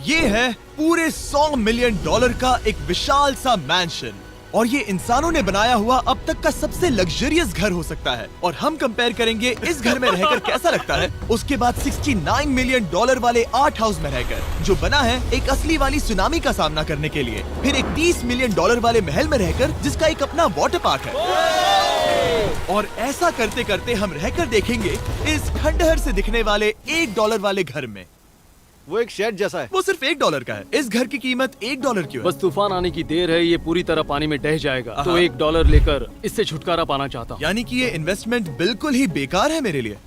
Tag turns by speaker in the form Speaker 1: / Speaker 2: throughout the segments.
Speaker 1: ये है पूरे $100 मिलियन का एक विशाल सा मैंशन और ये इंसानों ने बनाया हुआ अब तक का सबसे लग्जरियस घर हो सकता है। और हम कंपेयर करेंगे इस घर में रहकर कैसा लगता है उसके बाद $69 मिलियन वाले आर्ट हाउस में रहकर, जो बना है एक असली वाली सुनामी का सामना करने के लिए। फिर एक $30 मिलियन वाले महल में रहकर जिसका एक अपना वाटर पार्क है। और ऐसा करते करते हम रहकर देखेंगे इस खंडहर से दिखने वाले $1 वाले घर में।
Speaker 2: वो एक शेड जैसा है।
Speaker 1: वो सिर्फ $1 का है। इस घर की कीमत $1 क्यों है?
Speaker 3: बस तूफान आने की देर है, ये पूरी तरह पानी में ढह जाएगा, तो $1 लेकर इससे छुटकारा पाना चाहता हूँ।
Speaker 1: यानी कि ये इन्वेस्टमेंट बिल्कुल ही बेकार है मेरे लिए।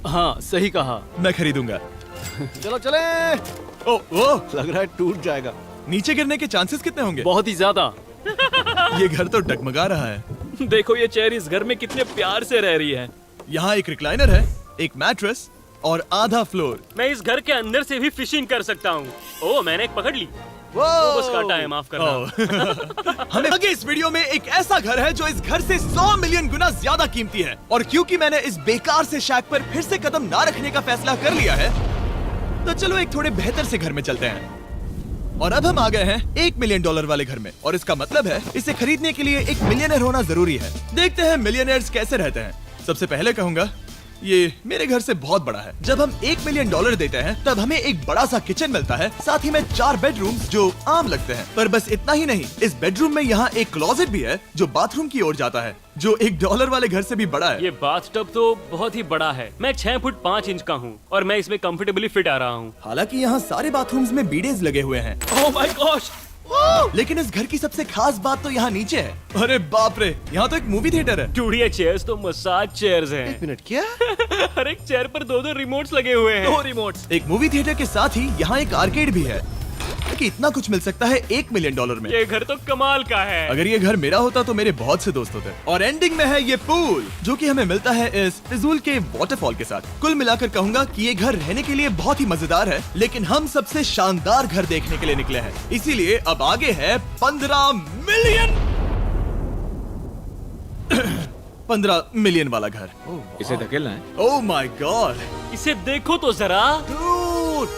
Speaker 3: हाँ सही कहा।
Speaker 1: मैं खरीदूंगा।
Speaker 2: चलो चले।
Speaker 1: ओ,
Speaker 2: लग रहा है टूट जाएगा।
Speaker 1: नीचे गिरने के चांसेस कितने होंगे?
Speaker 3: बहुत ही ज्यादा।
Speaker 1: ये घर तो डगमगा रहा है।
Speaker 4: देखो ये चेयर इस घर में कितने प्यार से रह रही है।
Speaker 1: यहाँ एक रिक्लाइनर है, एक मैट्रेस और आधा फ्लोर।
Speaker 4: मैं इस घर के अंदर से भी फिशिंग कर सकता हूँ। ओह मैंने एक पकड़ ली।
Speaker 2: वो
Speaker 4: बस काटा है, माफ करना।
Speaker 1: हमें आगे इस वीडियो में एक ऐसा घर है जो इस घर से 100 मिलियन गुना ज्यादा कीमती है। और क्योंकि मैंने इस बेकार से शैक पर फिर से कदम ना रखने का फैसला कर लिया है, तो चलो एक थोड़े बेहतर से घर में चलते हैं। और अब हम आ गए हैं $1 मिलियन वाले घर में। और इसका मतलब है इसे खरीदने के लिए एक मिलियनर होना जरूरी है। देखते हैं मिलियनर्स कैसे रहते हैं। सबसे पहले कहूंगा ये मेरे घर से बहुत बड़ा है। जब हम $1 मिलियन देते हैं तब हमें एक बड़ा सा किचन मिलता है, साथ ही में 4 बेडरूम जो आम लगते हैं। पर बस इतना ही नहीं, इस बेडरूम में यहाँ एक क्लोजेट भी है जो बाथरूम की ओर जाता है, जो $1 वाले घर से भी बड़ा है।
Speaker 4: ये बाथटब तो बहुत ही बड़ा है। मैं 6 फुट 5 इंच का हूँ और मैं इसमें कंफर्टेबली फिट आ रहा हूँ।
Speaker 1: हालांकि यहाँ सारे बाथरूम्स में बीडेज लगे हुए हैं।
Speaker 4: Oh my gosh.
Speaker 1: लेकिन इस घर की सबसे खास बात तो यहाँ नीचे है। अरे बाप रे, यहाँ तो एक मूवी थिएटर है।
Speaker 4: टूड, ये चेयर्स तो मसाज चेयर्स हैं।
Speaker 2: एक मिनट, क्या?
Speaker 4: हर एक चेयर पर 2-2 रिमोट्स लगे हुए हैं। 2 रिमोट्स।
Speaker 1: एक मूवी थिएटर के साथ ही यहाँ एक आर्केड भी है। कि इतना कुछ मिल सकता है $1 मिलियन में।
Speaker 4: ये घर तो कमाल का है।
Speaker 1: अगर ये घर मेरा होता तो मेरे बहुत से दोस्त होते। और एंडिंग में है ये पूल, जो कि हमें मिलता है इस फिजूल के वाटरफॉल के साथ। कुल मिलाकर कहूंगा कि ये घर रहने के लिए बहुत ही मजेदार है, लेकिन हम सबसे शानदार घर देखने के लिए निकले हैं। इसीलिए अब आगे है 15 मिलियन वाला घर।
Speaker 5: इसे धकेलना है।
Speaker 1: ओह माय गॉड,
Speaker 4: इसे देखो तो जरा।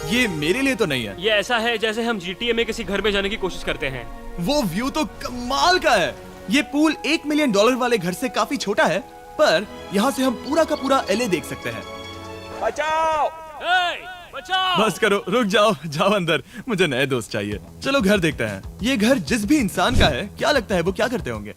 Speaker 1: ये मेरे लिए तो नहीं है।
Speaker 4: ये ऐसा है जैसे हम GTA में किसी घर में जाने की कोशिश करते हैं।
Speaker 1: वो व्यू तो कमाल का है। ये पूल $1 मिलियन वाले घर से काफी छोटा है, पर यहाँ से हम पूरा का पूरा LA देख सकते हैं।
Speaker 4: बचाओ! बचाओ!
Speaker 1: बस करो, रुक जाओ, जाओ अंदर, मुझे नए दोस्त चाहिए। चलो घर देखते हैं। ये घर जिस भी इंसान का है, क्या लगता है वो क्या करते होंगे?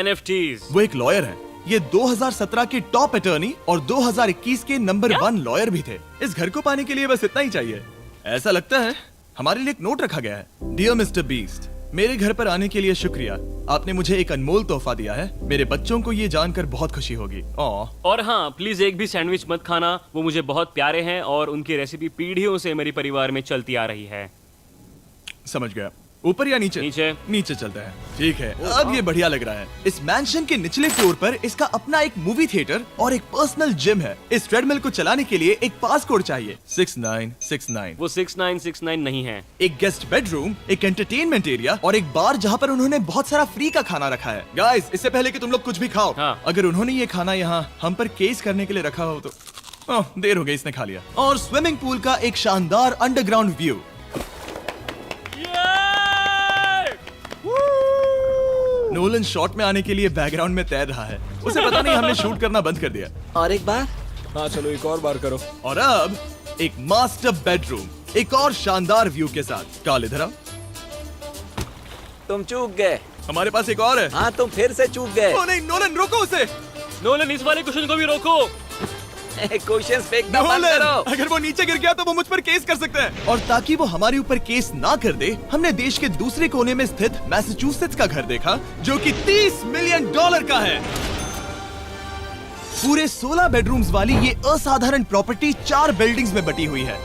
Speaker 4: NFTs।
Speaker 1: वो एक लॉयर है। ये 2017 के टॉप अटर्नी और 2021 के नंबर 1 लॉयर भी थे। इस घर को पाने के लिए बस इतना ही चाहिए। ऐसा लगता है हमारे लिए एक नोट रखा गया है। डियर मिस्टर बीस्ट, मेरे घर पर आने के लिए शुक्रिया। आपने मुझे एक अनमोल तोहफा दिया है। मेरे बच्चों को ये जानकर बहुत खुशी होगी।
Speaker 4: और हाँ, प्लीज एक भी सैंडविच मत खाना, वो मुझे बहुत प्यारे हैं और उनकी रेसिपी पीढ़ियों से मेरे परिवार में चलती आ रही है।
Speaker 1: समझ गया। ऊपर या नीचे?
Speaker 4: नीचे।
Speaker 1: नीचे चलते हैं। ठीक है, अब ये बढ़िया लग रहा है। इस मैंशन के निचले फ्लोर पर इसका अपना एक मूवी थिएटर और एक पर्सनल जिम है। इस ट्रेडमिल को चलाने के लिए एक पास कोड चाहिए, 6969।
Speaker 4: वो 6969 नहीं है।
Speaker 1: एक गेस्ट बेडरूम, एक एंटरटेनमेंट एरिया और एक बार जहाँ पर उन्होंने बहुत सारा फ्री का खाना रखा है। गाइस, इससे पहले कि तुम लोग कुछ भी खाओ,
Speaker 4: हाँ।
Speaker 1: अगर उन्होंने ये खाना यहाँ हम पर केस करने के लिए रखा हो तो देर हो गई, इसने खा लिया। और स्विमिंग पूल का एक शानदार अंडरग्राउंड व्यू। नोलन शॉट में आने के लिए बैकग्राउंड में तैर रहा है। उसे पता नहीं हमने शूट करना बंद कर दिया।
Speaker 2: और एक बार।
Speaker 5: हाँ चलो एक और बार करो।
Speaker 1: और अब एक मास्टर बेडरूम, एक और शानदार व्यू के साथ। काल इधर आओ।
Speaker 6: तुम चूक गए।
Speaker 1: हमारे पास एक और है।
Speaker 6: हाँ तुम फिर से चूक गए।
Speaker 1: ओ नहीं, नोलन रोको उसे।
Speaker 4: नोलन, इस वाले क्वेश्चन को भी रोको।
Speaker 6: क्वेश्चन फेंकना बंद
Speaker 1: नोलन,
Speaker 6: करो।
Speaker 1: अगर वो नीचे गिर गया तो वो मुझ पर केस कर सकते हैं। और ताकि वो हमारे ऊपर केस ना कर दे, हमने देश के दूसरे कोने में स्थित मैसाचुसेट्स का घर देखा, जो कि $30 मिलियन का है। पूरे 16 बेडरूम्स वाली ये असाधारण प्रॉपर्टी 4 बिल्डिंग्स में बटी हुई है।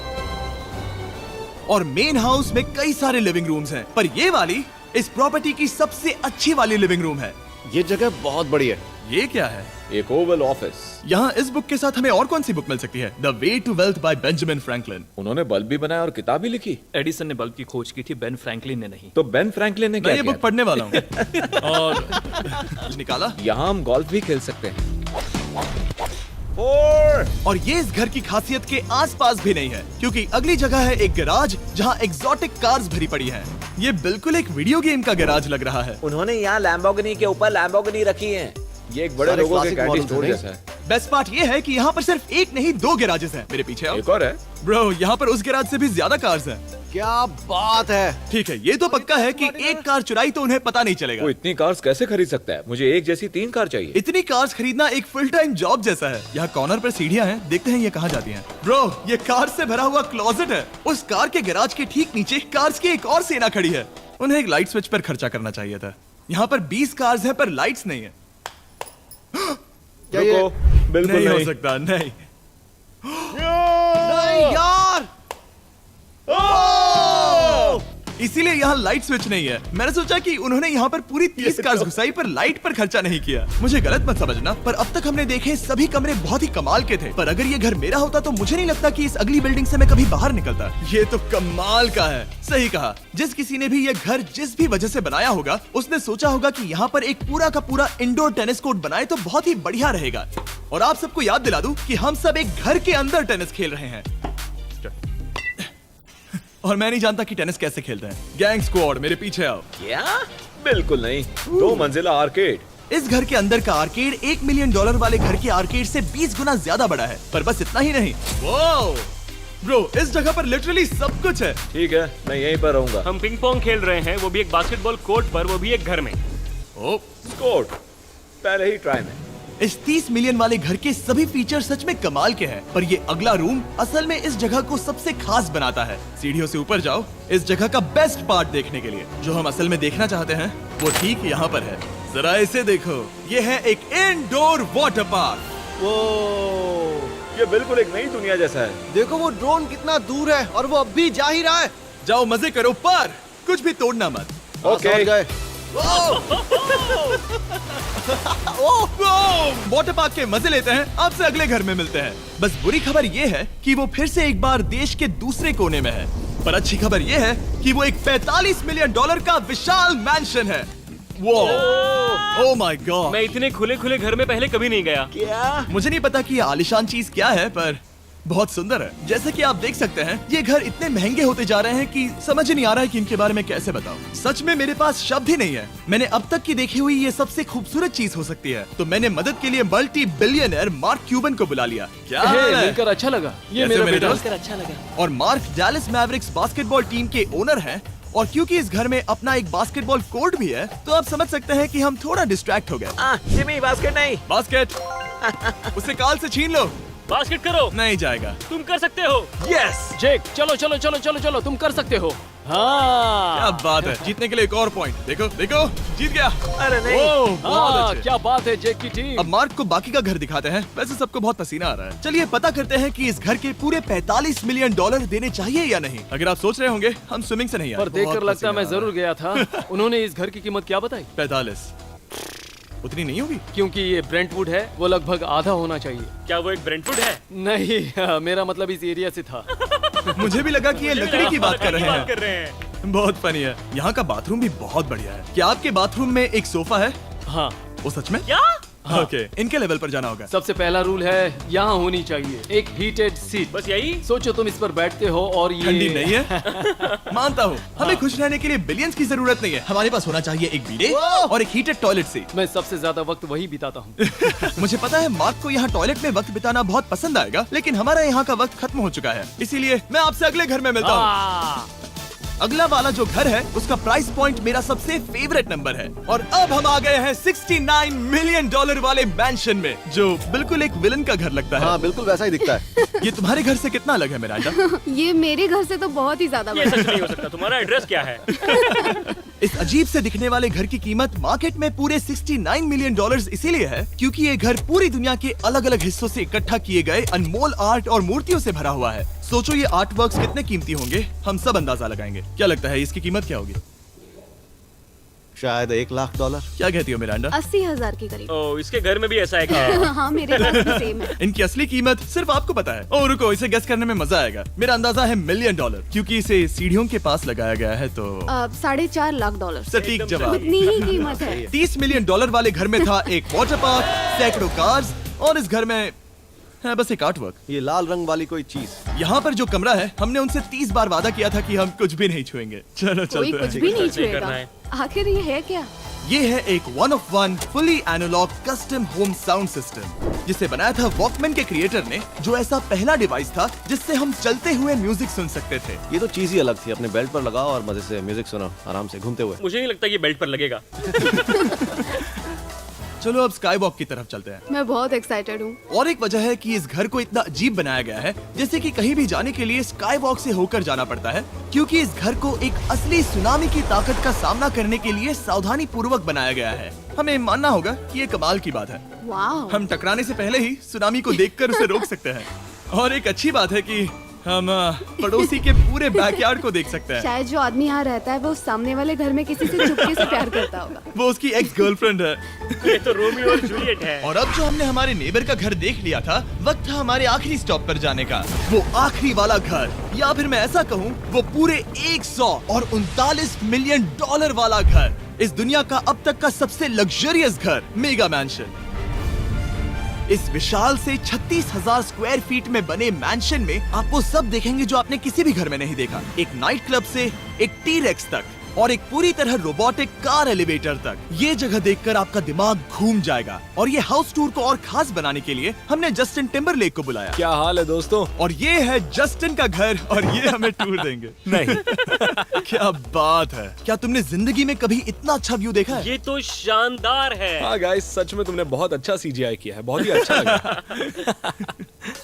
Speaker 1: और मेन हाउस में कई सारे लिविंग रूम्स हैं, पर ये वाली इस प्रॉपर्टी की सबसे अच्छी वाली लिविंग रूम है।
Speaker 2: ये जगह बहुत बड़ी है।
Speaker 1: ये क्या है?
Speaker 5: एक ओवल ऑफिस।
Speaker 1: यहाँ इस बुक के साथ हमें और कौन सी बुक मिल सकती है? The way to wealth by Benjamin Franklin.
Speaker 5: उन्होंने बल्ब भी बनाया और किताब भी लिखी।
Speaker 4: एडिसन ने बल्ब की खोज की थी, बेन फ्रैंकलिन ने नहीं।
Speaker 5: तो बेन फ्रैंकलिन ने
Speaker 1: मैं
Speaker 5: क्या
Speaker 1: ये
Speaker 5: किया
Speaker 1: बुक पढ़ने वाला हूँ। और निकाला।
Speaker 5: यहाँ हम गोल्फ भी खेल सकते हैं। 4
Speaker 1: और ये इस घर की खासियत के आसपास भी नहीं है, क्योंकि अगली जगह है एक गैराज जहाँ एग्जॉटिक कार्स भरी पड़ी हैं। ये बिल्कुल एक वीडियो गेम का गैराज लग रहा है।
Speaker 6: उन्होंने यहाँ लैम्बोर्गिनी के ऊपर लैम्बोर्गिनी रखी है।
Speaker 5: ये एक बड़े
Speaker 2: सारे
Speaker 5: लोगों के
Speaker 2: classic
Speaker 5: कैंडी
Speaker 2: models
Speaker 5: स्टोर
Speaker 2: हैं,
Speaker 5: जैसा है।
Speaker 1: बेस्ट पार्ट ये है कि यहाँ पर सिर्फ एक नहीं 2 गैराजेस हैं। मेरे पीछे आओ।
Speaker 5: एक और है।
Speaker 1: ब्रो, यहाँ पर उस गैराज से भी ज्यादा कार्स हैं।
Speaker 2: क्या बात है।
Speaker 1: ठीक है, ये तो पक्का है कि एक कार चुराई तो उन्हें पता नहीं चलेगा।
Speaker 5: वो इतनी कार्स कैसे खरीद सकता है? मुझे एक जैसी 3 कार चाहिए।
Speaker 1: इतनी कार्स खरीदना एक फुल टाइम जॉब जैसा है। यहाँ कॉर्नर पर सीढ़ियाँ हैं, देखते हैं ये कहाँ जाती हैं। ब्रो, ये कार से भरा हुआ क्लोजेट है। उस कार के गैराज के ठीक नीचे कार्स की एक और सेना खड़ी है। उन्हें एक लाइट स्विच पर खर्चा करना चाहिए था। यहाँ पर 20 कार्स हैं पर लाइट्स नहीं है।
Speaker 2: क्या ये?
Speaker 5: रुको, बिल्कुल
Speaker 1: नहीं हो
Speaker 5: नहीं।
Speaker 1: सकता, नहीं।
Speaker 2: नहीं यार।
Speaker 1: इसीलिए यहाँ लाइट स्विच नहीं है। मैंने सोचा कि उन्होंने यहाँ पर पूरी 30 कार्स घुसाई पर लाइट पर खर्चा नहीं किया। मुझे गलत मत समझना, पर अब तक हमने देखे सभी कमरे बहुत ही कमाल के थे। पर अगर ये घर मेरा होता तो मुझे नहीं लगता कि इस अगली बिल्डिंग से मैं कभी बाहर निकलता। ये तो कमाल का है। सही कहा। जिस किसी ने भी ये घर जिस भी वजह से बनाया होगा, उसने सोचा होगा कि यहाँ पर एक पूरा का पूरा इंडोर टेनिस कोर्ट बनाए तो बहुत ही बढ़िया रहेगा। और आप सबको याद दिला दूं कि हम सब एक घर के अंदर टेनिस खेल रहे हैं। और मैं नहीं जानता कि टेनिस कैसे खेलते हैं। गैंग स्क्वाड, मेरे पीछे आओ।
Speaker 6: क्या?
Speaker 5: बिल्कुल नहीं। 2 मंजिला आर्केड।
Speaker 1: इस घर के अंदर का आर्केड $1 मिलियन वाले घर के आर्केड से 20 गुना ज्यादा बड़ा है। पर बस इतना ही नहीं। वाओ ब्रो, इस जगह पर लिटरली सब कुछ है।
Speaker 5: ठीक है, मैं यहीं पर रहूंगा।
Speaker 4: हम पिंग पोंग खेल रहे हैं, वो भी एक बास्केटबॉल कोर्ट पर, वो भी एक घर में।
Speaker 1: ओ,
Speaker 5: स्कोर पहले ही ट्राई में।
Speaker 1: इस 30 मिलियन वाले घर के सभी फीचर सच में कमाल के हैं। पर ये अगला रूम असल में इस जगह को सबसे खास बनाता है। सीढ़ियों से ऊपर जाओ इस जगह का बेस्ट पार्ट देखने के लिए। जो हम असल में देखना चाहते हैं वो ठीक यहाँ पर है। जरा इसे देखो, ये है एक इंडोर वाटर पार्क।
Speaker 2: वो
Speaker 5: ये बिल्कुल एक नई दुनिया जैसा है।
Speaker 2: देखो वो ड्रोन कितना दूर है और वो अब भी जा ही रहा है।
Speaker 1: जाओ मजे करो, पर कुछ भी तोड़ना मत।
Speaker 5: ओके।
Speaker 2: समझ गए।
Speaker 1: वाटर पार्क के मजे लेते हैं, आपसे अगले घर में मिलते हैं। बस बुरी खबर ये है कि वो फिर से एक बार देश के दूसरे कोने में है। पर अच्छी खबर ये है कि वो एक $45 मिलियन का विशाल मैंशन है। Oh my God.
Speaker 4: मैं इतने खुले खुले घर में पहले कभी नहीं गया।
Speaker 6: क्या?
Speaker 1: मुझे नहीं पता कि ये आलिशान चीज क्या है, पर बहुत सुंदर है। जैसे कि आप देख सकते हैं, ये घर इतने महंगे होते जा रहे हैं कि समझ नहीं आ रहा है कि इनके बारे में कैसे बताऊं। सच में मेरे पास शब्द ही नहीं है। मैंने अब तक की देखी हुई ये सबसे खूबसूरत चीज हो सकती है। तो मैंने मदद के लिए मल्टी बिलियनर मार्क क्यूबन को बुला लिया। क्या
Speaker 3: हे,
Speaker 1: हाल है?
Speaker 3: मिलकर अच्छा लगा। ये
Speaker 1: कैसे
Speaker 3: मेरा
Speaker 1: मेरे
Speaker 3: बेटा।
Speaker 1: दोस्त?
Speaker 6: अच्छा लगा।
Speaker 1: और mark Dallas Mavericks basketball team के ओनर हैं। और क्योंकि इस घर में अपना एक बास्केटबॉल कोर्ट भी है, तो आप समझ सकते हैं कि हम थोड़ा डिस्ट्रैक्ट हो गए।
Speaker 6: जिमी, बास्केट नहीं।
Speaker 1: बास्केट उसे काल से छीन लो।
Speaker 4: बास्केट करो,
Speaker 1: नहीं जाएगा।
Speaker 4: तुम कर सकते हो।
Speaker 1: यस,
Speaker 3: जेक, चलो चलो चलो चलो चलो, तुम कर सकते हो।
Speaker 1: क्या
Speaker 3: हाँ
Speaker 1: बात है। जीतने के लिए एक और पॉइंट। देखो देखो, जीत गया।
Speaker 6: अरे नहीं।
Speaker 1: ओह, बहुत
Speaker 3: हाँ,
Speaker 1: अच्छे।
Speaker 3: क्या बात है जेक की टीम।
Speaker 1: अब मार्क को बाकी का घर दिखाते हैं। वैसे सबको बहुत पसीना आ रहा है। चलिए पता करते हैं कि इस घर के पूरे $45 मिलियन देने चाहिए या नहीं। अगर आप सोच रहे होंगे हम स्विमिंग से नहीं आए,
Speaker 3: पर देखकर
Speaker 1: बहुत
Speaker 3: लगता है मैं
Speaker 1: पसीना आ
Speaker 3: जरूर गया था। उन्होंने इस घर की कीमत क्या बताई?
Speaker 1: रहा है। 45 उतनी नहीं होगी।
Speaker 3: क्योंकि ये ब्रेंटवुड है, वो लगभग आधा होना चाहिए।
Speaker 4: क्या वो एक ब्रेंटवुड है?
Speaker 3: नहीं, मेरा मतलब इस एरिया से था।
Speaker 1: मुझे भी लगा कि ये लकड़ी की बात कर रहे
Speaker 4: बात कर
Speaker 1: हैं।
Speaker 4: रहे हैं।
Speaker 1: बहुत फनी है। यहाँ का बाथरूम भी बहुत बढ़िया है। क्या आपके बाथरूम में एक सोफा है?
Speaker 3: हाँ,
Speaker 1: वो सच में?
Speaker 4: क्या?
Speaker 1: ओके, इनके लेवल पर जाना होगा।
Speaker 3: सबसे पहला रूल है यहाँ होनी चाहिए एक हीटेड सीट।
Speaker 4: बस यही?
Speaker 3: सोचो तुम इस पर बैठते हो और ये
Speaker 1: ठंडी नहीं है। मानता हूँ, हमें खुश रहने के लिए बिलियंस की जरूरत नहीं है। हमारे पास होना चाहिए एक बीडे और एक हीटेड टॉयलेट सीट।
Speaker 3: मैं सबसे ज्यादा वक्त वही बिताता हूँ।
Speaker 1: मुझे पता है मार्क को यहाँ टॉयलेट में वक्त बिताना बहुत पसंद आएगा, लेकिन हमारा यहाँ का वक्त खत्म हो चुका है। इसीलिए मैं आपसे अगले घर में मिलता हूँ। अगला वाला जो घर है उसका प्राइस पॉइंट मेरा सबसे फेवरेट नंबर है। और अब हम आ गए हैं $69 मिलियन वाले मैंशन में, जो बिल्कुल एक विलन का घर लगता है।
Speaker 2: हाँ बिल्कुल वैसा ही दिखता है।
Speaker 1: ये तुम्हारे घर से कितना अलग है मिरांडा?
Speaker 7: ये मेरे घर से तो बहुत ही ज्यादा
Speaker 4: ये
Speaker 7: बड़ा
Speaker 4: सच नहीं हो सकता। तुम्हारा एड्रेस क्या है?
Speaker 1: इस अजीब से दिखने वाले घर की कीमत मार्केट में पूरे $69 मिलियन इसीलिए है क्योंकि ये घर पूरी दुनिया के अलग अलग हिस्सों से इकट्ठा किए गए अनमोल आर्ट और मूर्तियों से भरा हुआ है। सोचो ये आर्ट वर्क्स कितने कीमती होंगे, हम सब अंदाजा लगाएंगे। क्या लगता है इसकी कीमत क्या होगी?
Speaker 2: शायद $1 लाख।
Speaker 1: क्या कहती हो मिरांडा?
Speaker 7: 80,000 के करीब।
Speaker 4: ओ, इसके घर में भी ऐसा है क्या?
Speaker 7: हाँ, मेरे घर भी सेम है।
Speaker 1: इनकी असली कीमत सिर्फ आपको पता है। ओह रुको, इसे गेस करने में मजा आएगा। मेरा अंदाजा है $1 मिलियन, क्योंकि इसे सीढ़ियों के पास लगाया गया है। तो
Speaker 7: $4.5 लाख।
Speaker 1: सटीक जवाब।
Speaker 7: उतनी ही कीमत है।
Speaker 1: $30 मिलियन वाले घर में था एक वाटर पार्क, सैकड़ों कार्स और इस घर में है बस एक आर्ट वर्क।
Speaker 2: ये लाल रंग वाली कोई चीज।
Speaker 1: यहाँ पर जो कमरा है, हमने उनसे 30 बार वादा किया था कि हम कुछ भी नहीं छुएंगे। चलो
Speaker 7: कोई
Speaker 1: चलते
Speaker 7: कुछ
Speaker 1: हैं।
Speaker 7: भी नहीं
Speaker 4: नहीं करना
Speaker 7: छुएगा।
Speaker 4: है।
Speaker 7: आखिर ये है क्या?
Speaker 1: ये है एक 1 of 1 fully analog custom home sound system, जिसे बनाया था वॉकमैन के क्रिएटर ने, जो ऐसा पहला डिवाइस था जिससे हम चलते हुए म्यूजिक सुन सकते थे।
Speaker 2: ये तो चीज ही अलग थी। अपने बेल्ट पर लगाओ और मजे से म्यूजिक सुनो आराम से घूमते हुए।
Speaker 4: मुझे नहीं लगता ये बेल्ट पर लगेगा।
Speaker 1: चलो अब स्काई वॉक की तरफ चलते हैं।
Speaker 7: मैं बहुत एक्साइटेड हूँ।
Speaker 1: और एक वजह है कि इस घर को इतना अजीब बनाया गया है, जैसे कि कहीं भी जाने के लिए स्काई वॉक से होकर जाना पड़ता है, क्योंकि इस घर को एक असली सुनामी की ताकत का सामना करने के लिए सावधानी पूर्वक बनाया गया है। हमें मानना होगा कि ये कमाल की बात है।
Speaker 7: वाह।
Speaker 1: हम टकराने से पहले ही सुनामी को देखकर उसे रोक सकते हैं। और एक अच्छी बात है कि हम पड़ोसी के पूरे बैकयार्ड को देख सकते हैं।
Speaker 7: शायद जो आदमी यहाँ रहता है वो उस सामने वाले घर में किसी से चुपके से प्यार करता होगा।
Speaker 1: वो उसकी एक्स गर्लफ्रेंड है।
Speaker 4: ये तो रोमियो और जूलियट है।
Speaker 1: और अब जो हमने हमारे नेबर का घर देख लिया था, वक्त था हमारे आखिरी स्टॉप पर जाने का। वो आखिरी वाला घर, या फिर मैं ऐसा कहूँ, वो पूरे 139 मिलियन डॉलर वाला घर। इस दुनिया का अब तक का सबसे लग्जरियस घर, मेगा मैंशन। इस विशाल से 36,000 स्क्वायर फीट में बने मैंशन में आप वो सब देखेंगे जो आपने किसी भी घर में नहीं देखा। एक नाइट क्लब से एक टी-रेक्स तक और एक पूरी तरह रोबोटिक कार एलिवेटर तक। ये जगह देखकर आपका दिमाग घूम जाएगा। और ये हाउस टूर को और खास बनाने के लिए हमने जस्टिन टिम्बरलेक को बुलाया।
Speaker 5: क्या हाल है दोस्तों?
Speaker 1: और ये है जस्टिन का घर और ये हमें टूर देंगे।
Speaker 5: नहीं।
Speaker 1: क्या बात है! क्या तुमने जिंदगी में कभी इतना अच्छा व्यू देखा है?
Speaker 4: ये तो शानदार है।
Speaker 5: हाँ गाइस, सच में तुमने बहुत अच्छा CGI किया है। बहुत ही अच्छा लगा।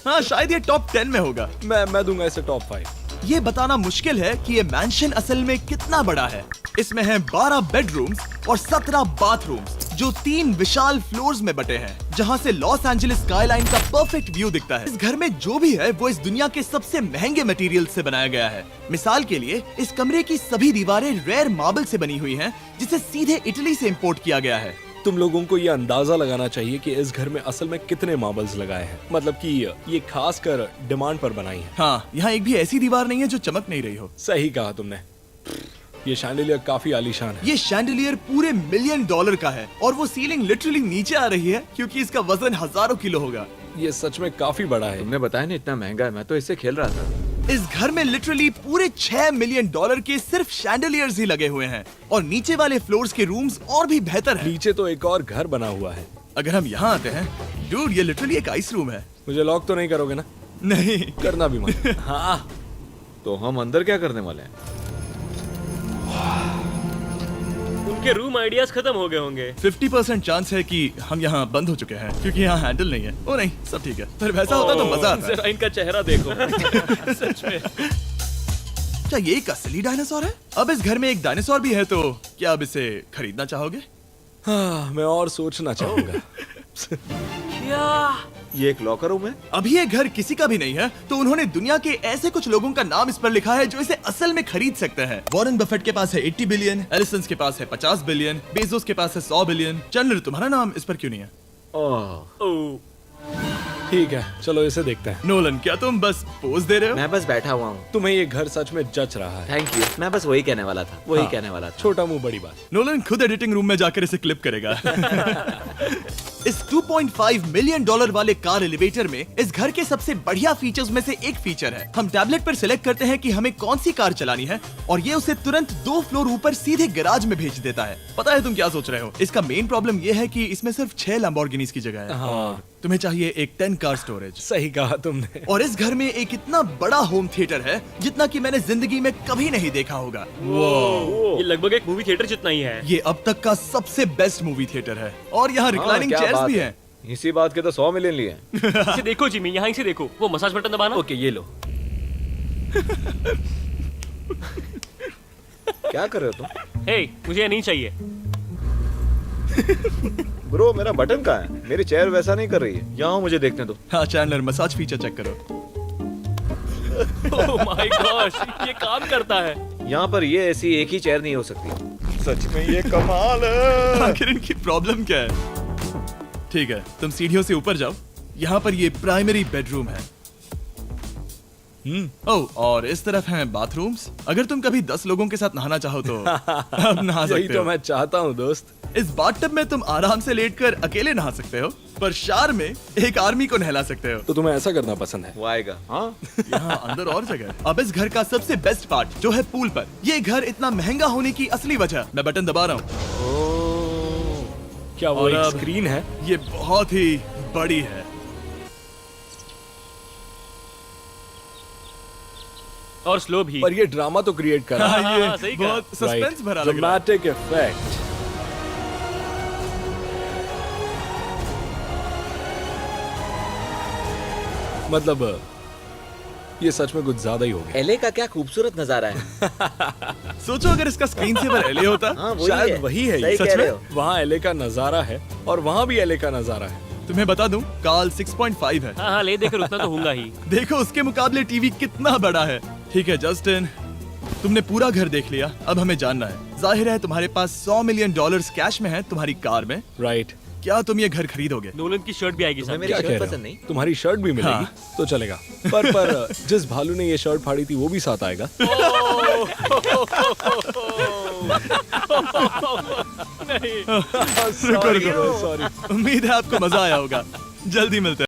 Speaker 1: हाँ, शायद ये टॉप 10 में होगा।
Speaker 5: मैं दूंगा इसे टॉप 5।
Speaker 1: ये बताना मुश्किल है कि ये मैंशन असल में कितना बड़ा है। इसमें है 12 बेडरूम्स और 17 बाथरूम्स, जो 3 विशाल फ्लोर्स में बटे हैं, जहां से लॉस एंजलिस स्काईलाइन का परफेक्ट व्यू दिखता है। इस घर में जो भी है वो इस दुनिया के सबसे महंगे मटेरियल से बनाया गया है। मिसाल के लिए, इस कमरे की सभी दीवारें रेयर मार्बल से बनी हुई हैं, जिसे सीधे इटली से इंपोर्ट किया गया है।
Speaker 5: तुम लोगों को ये अंदाजा लगाना चाहिए कि इस घर में असल में कितने मार्बल्स लगाए हैं। मतलब कि ये खास कर डिमांड पर बनाई है।
Speaker 1: हाँ, यहाँ एक भी ऐसी दीवार नहीं है जो चमक नहीं रही हो।
Speaker 5: सही कहा तुमने। ये शैंडिलियर काफी आलीशान है।
Speaker 1: ये शैंडिलियर पूरे $1 मिलियन का है और वो सीलिंग लिटरली नीचे आ रही है, क्योंकि इसका वजन हजारों किलो होगा।
Speaker 5: ये सच में काफी बड़ा है।
Speaker 8: तुमने बताया ना इतना महंगा है, मैं तो इससे खेल रहा था।
Speaker 1: इस घर में लिटरली पूरे $6 मिलियन के सिर्फ शैंडिलियर्स ही लगे हुए हैं। और नीचे वाले फ्लोर्स के रूम्स और भी बेहतर हैं।
Speaker 5: नीचे तो एक और घर बना हुआ है।
Speaker 1: अगर हम यहाँ आते हैं, डूड, ये लिटरली एक आइस रूम है।
Speaker 5: मुझे लॉक तो नहीं करोगे ना?
Speaker 1: नहीं।
Speaker 5: करना भी मत। हाँ,
Speaker 8: तो हम अंदर क्या करने वाले हैं?
Speaker 4: उनके रूम आइडियाज खत्म हो गए होंगे।
Speaker 1: 50% चांस है कि हम यहाँ बंद हो चुके हैं, क्योंकि यहाँ हैंडल नहीं है। ओ नहीं, सब ठीक है। पर वैसा होता तो मजा आता।
Speaker 4: जरा इनका चेहरा देखो। सच में।
Speaker 1: क्या ये एक असली डायनासोर है? अब इस घर में एक डायनासोर भी है, तो क्या अब इसे खरीदना चाहोगे?
Speaker 5: हाँ, मैं और सोचना चाहूंगा।
Speaker 4: क्या?
Speaker 8: ये एक लॉकर रूम है?
Speaker 1: अभी ये घर किसी का भी नहीं है, तो उन्होंने दुनिया के ऐसे कुछ लोगों का नाम इस पर लिखा है जो इसे असल में खरीद सकते हैं। वॉरेन बफेट के पास है 80 बिलियन, एलिसन के पास है 50 बिलियन, बेजोस के पास है 100 बिलियन। चैंडलर, तुम्हारा नाम इस पर क्यों नहीं है?
Speaker 8: ओह,
Speaker 4: ओह,
Speaker 5: ठीक है, चलो इसे देखते हैं।
Speaker 1: नोलन, क्या तुम बस पोज दे रहे हो?
Speaker 8: मैं बस बैठा हुआ हूँ।
Speaker 5: तुम्हें ये घर सच में जच रहा है।
Speaker 8: Thank you. मैं बस वही कहने वाला था। वही
Speaker 5: हाँ,
Speaker 8: कहने वाला था।
Speaker 5: छोटा मुंह बड़ी बात।
Speaker 1: नोलन खुद एडिटिंग रूम में जाकर इसे क्लिप करेगा। इस $2.5 मिलियन वाले कार एलिवेटर में इस घर के सबसे बढ़िया फीचर्स में से एक फीचर है। हम टैबलेट पर सिलेक्ट करते हैं कि हमें कौन सी कार चलानी है, और ये उसे तुरंत 2 फ्लोर ऊपर सीधे गैराज में भेज देता है। पता है तुम क्या सोच रहे हो? इसका मेन प्रॉब्लम ये है कि इसमें सिर्फ 6 लैम्बोर्गिनीज की जगह है।
Speaker 5: हाँ,
Speaker 1: तुम्हें चाहिए एक 10 कार स्टोरेज।
Speaker 5: सही कहा तुमने।
Speaker 1: और इस घर में एक इतना बड़ा होम थिएटर है जितना कि मैंने जिंदगी में कभी नहीं देखा होगा।
Speaker 4: ये लगभग एक मूवी थिएटर जितना ही है।
Speaker 1: ये अब तक का सबसे बेस्ट मूवी थिएटर है, और यहाँ रिक्लाइनिंग
Speaker 8: क्या
Speaker 1: चेयर्स
Speaker 8: बात
Speaker 1: भी
Speaker 8: है।
Speaker 1: हैं।
Speaker 8: इसी बात के तो 100 मिलियन लिए हैं।
Speaker 4: इसे देखो जिमी, यहाँ इसे देखो। वो मसाज बटन दबाना।
Speaker 5: ओके, ये लो।
Speaker 8: क्या कर रहे हो तुम?
Speaker 4: हे, मुझे ये नहीं चाहिए।
Speaker 8: ब्रो, मेरा बटन कहाँ है? मेरी चेयर वैसा नहीं कर रही है। यहाँ मुझे देखने दो।
Speaker 1: हाँ चैंडलर, मसाज फीचर चेक करो।
Speaker 4: ओह माय गॉश, ये काम करता है।
Speaker 8: यहाँ पर ये ऐसी एक ही चेयर नहीं हो सकती। सच में ये कमाल है।
Speaker 1: आखिर इनकी प्रॉब्लम क्या है? ठीक है, तुम सीढ़ियों से ऊपर जाओ। यहाँ पर ये प्राइमरी बेडरूम है। ओह, और इस तरफ हैं बाथरूम्स। अगर तुम कभी 10 लोगों के साथ नहाना चाहो तो अब नहा
Speaker 5: यही
Speaker 1: सकते
Speaker 5: तो
Speaker 1: हो।
Speaker 5: मैं चाहता हूँ दोस्त।
Speaker 1: इस बाथटब में तुम आराम से लेटकर अकेले नहा सकते हो, पर शार में एक आर्मी को नहला सकते हो।
Speaker 5: तो तुम्हें ऐसा करना पसंद है?
Speaker 8: वो आएगा।
Speaker 5: हाँ।
Speaker 1: यहाँ अंदर और जगह है। अब इस घर का सबसे बेस्ट पार्ट जो है पूल पर। ये घर इतना महंगा होने की असली वजह, मैं बटन दबा रहा हूँ।
Speaker 5: क्या वो
Speaker 1: और
Speaker 5: एक
Speaker 1: अब-
Speaker 5: स्क्रीन है?
Speaker 1: ये बहुत ही बड़ी है।
Speaker 4: और स्लो भी।
Speaker 5: पर ये ड्रामा तो क्रिएट कर रहा है।
Speaker 4: हाँ, हाँ, सही कहा।
Speaker 1: बहुत सस्पेंस भरा लग रहा है।
Speaker 5: Dramatic effect. मतलब ये सच में कुछ ज्यादा ही हो गया।
Speaker 6: एले का क्या खूबसूरत नजारा है।
Speaker 1: सोचो अगर इसका स्क्रीन सेवर एलए होता।
Speaker 6: हाँ वही
Speaker 5: शायद
Speaker 6: है।
Speaker 5: वही है ये।
Speaker 6: सही
Speaker 1: सच
Speaker 6: कह रहे
Speaker 1: में?
Speaker 6: हो।
Speaker 5: वहाँ एले का नजारा है और वहाँ भी एले का नजारा है।
Speaker 1: तुम्हें बता दूं, काल 6.5 है।
Speaker 4: हाँ हाँ, ले देकर उतना तो होगा ही।
Speaker 1: देखो उसके मुकाबले टीवी कितना बड़ा है। ठीक है जस्टिन, तुमने पूरा घर देख लिया, अब हमें जानना है। जाहिर है तुम्हारे पास $100 मिलियन कैश में है तुम्हारी कार में।
Speaker 5: राइट।
Speaker 1: क्या तुम ये घर खरीदोगे?
Speaker 4: नोलन की शर्ट भी आएगी
Speaker 6: तुम्हें
Speaker 4: साथ।
Speaker 6: मेरी
Speaker 5: क्या
Speaker 6: शर्ट
Speaker 5: कह रहे
Speaker 6: पसंद
Speaker 5: हो?
Speaker 6: नहीं?
Speaker 5: तुम्हारी शर्ट भी मिलेगी
Speaker 1: हाँ।
Speaker 5: तो चलेगा। पर जिस भालू ने ये शर्ट फाड़ी थी वो भी साथ आएगा।
Speaker 1: रुको, रुको।
Speaker 5: सॉरी।
Speaker 1: उम्मीद है आपको मजा आया होगा। जल्दी मिलते हैं।